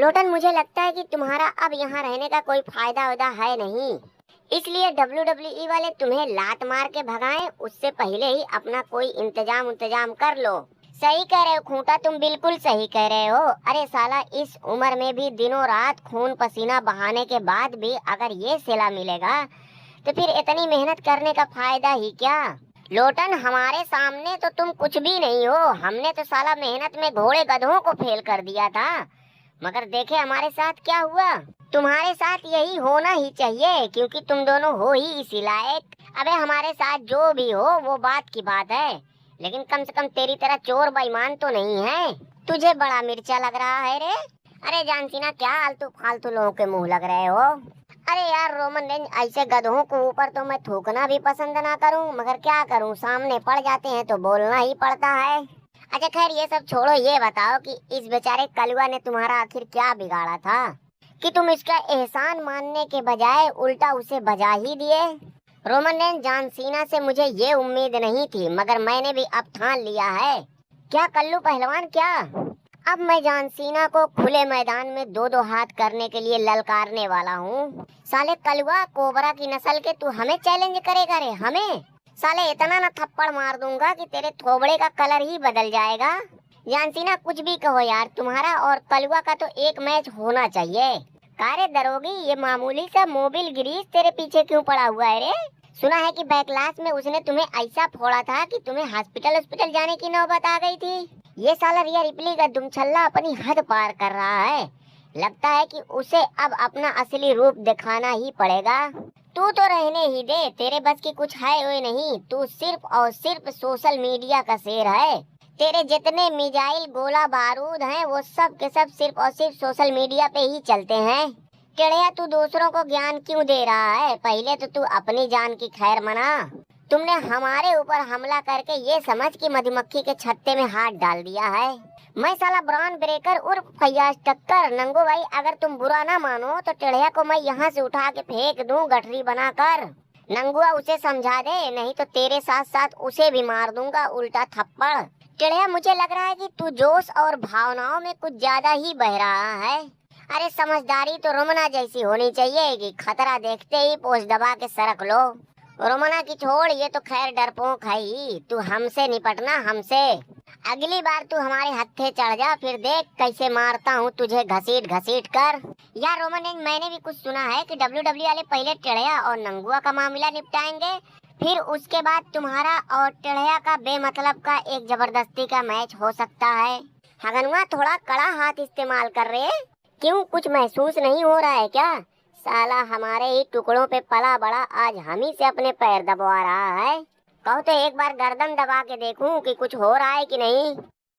लोटन, मुझे लगता है कि तुम्हारा अब यहाँ रहने का कोई फायदा वायदा है नहीं, इसलिए WWE वाले तुम्हें लात मार के भगाएं उससे पहले ही अपना कोई इंतजाम कर लो। सही कह रहे हो खूंटा, तुम बिल्कुल सही कह रहे हो। अरे साला, इस उम्र में भी दिनों रात खून पसीना बहाने के बाद भी अगर ये सिला मिलेगा तो फिर इतनी मेहनत करने का फायदा ही क्या। लोटन, हमारे सामने तो तुम कुछ भी नहीं हो। हमने तो साला मेहनत में घोड़े गधों को फेल कर दिया था, मगर देखे हमारे साथ क्या हुआ। तुम्हारे साथ यही होना ही चाहिए क्योंकि तुम दोनों हो ही इसी लायक। अबे हमारे साथ जो भी हो वो बात की बात है, लेकिन कम से कम तेरी तरह चोर बेईमान तो नहीं है। तुझे बड़ा मिर्चा लग रहा है रे। अरे जानसीना, क्या आलतू फालतू लोगों के मुंह लग रहे हो। अरे यार रोमन रेंज, ऐसे गधों को ऊपर तो मैं थूकना भी पसंद ना करूं, मगर क्या करूं, सामने पड़ जाते हैं तो बोलना ही पड़ता है। अच्छा खैर ये सब छोड़ो, ये बताओ कि इस बेचारे कलुआ ने तुम्हारा आखिर क्या बिगाड़ा था कि तुम इसका एहसान मानने के बजाय उल्टा उसे बजा ही दिए। रोमन रेंज, जॉन सीना से मुझे ये उम्मीद नहीं थी, मगर मैंने भी अब ठान लिया है। क्या कल्लू पहलवान, क्या अब मैं जॉन सीना को खुले मैदान में दो दो हाथ करने के लिए ललकारने वाला हूँ। साले कलुआ, कोबरा की नस्ल के तू हमें चैलेंज करेगा रे, हमें? साले इतना ना थप्पड़ मार दूंगा कि तेरे थोबड़े का कलर ही बदल जाएगा। जानसीना, कुछ भी कहो यार, तुम्हारा और कलुआ का तो एक मैच होना चाहिए। कारे दरोगी, ये मामूली सा मोबिल ग्रीस तेरे पीछे क्यों पड़ा हुआ है रे? सुना है कि बैकलास में उसने तुम्हें ऐसा फोड़ा था कि तुम्हें हॉस्पिटल जाने की नौबत आ गई थी। ये साला रिया रिप्ली का दुमछल्ला अपनी हद पार कर रहा है। लगता है कि उसे अब अपना असली रूप दिखाना ही पड़ेगा। तू तो रहने ही दे, तेरे बस की कुछ है वो नहीं। तू सिर्फ और सिर्फ सोशल मीडिया का शेर है। तेरे जितने मिसाइल गोला बारूद हैं वो सब के सब सिर्फ और सिर्फ सोशल मीडिया पे ही चलते हैं। टेढ़िया, तू दूसरों को ज्ञान क्यों दे रहा है? पहले तो तू अपनी जान की खैर मना। तुमने हमारे ऊपर हमला करके ये समझ कि मधुमक्खी के छत्ते में हाथ डाल दिया है। मैं साला ब्रॉन ब्रेकर उर्फ फैयाज टक्कर। नंगो भाई, अगर तुम बुरा ना मानो तो टेढ़िया को मैं यहाँ से उठा के फेंक दूं गठरी बनाकर। नंगुआ, उसे समझा दे, नहीं तो तेरे साथ साथ उसे भी मार दूंगा उल्टा थप्पड़। टेढ़िया, मुझे लग रहा है कि तू जोश और भावनाओं में कुछ ज्यादा ही बह रहा है। अरे समझदारी तो रोमना जैसी होनी चाहिए कि खतरा देखते ही पोंछ दबा के सरक लो। रोमना की छोड़, ये तो खैर डरपोक है ही। तू हमसे निपटना, हमसे। अगली बार तू हमारे हत्थे चढ़ जा, फिर देख कैसे मारता हूँ तुझे घसीट घसीट कर। यार रोमन, मैंने भी कुछ सुना है कि WWE वाले पहले टेढ़िया और नंगुआ का मामला निपटाएंगे, फिर उसके बाद तुम्हारा और टेढ़िया का बेमतलब का एक जबरदस्ती का मैच हो सकता है। हगनुआ, थोड़ा कड़ा हाथ इस्तेमाल कर रहे, क्यों कुछ महसूस नहीं हो रहा है क्या? साला हमारे ही टुकड़ों पे पला बड़ा आज हम ही से अपने पैर दबवा रहा है। कहो तो एक बार गर्दन दबा के देखूं कि कुछ हो रहा है कि नहीं।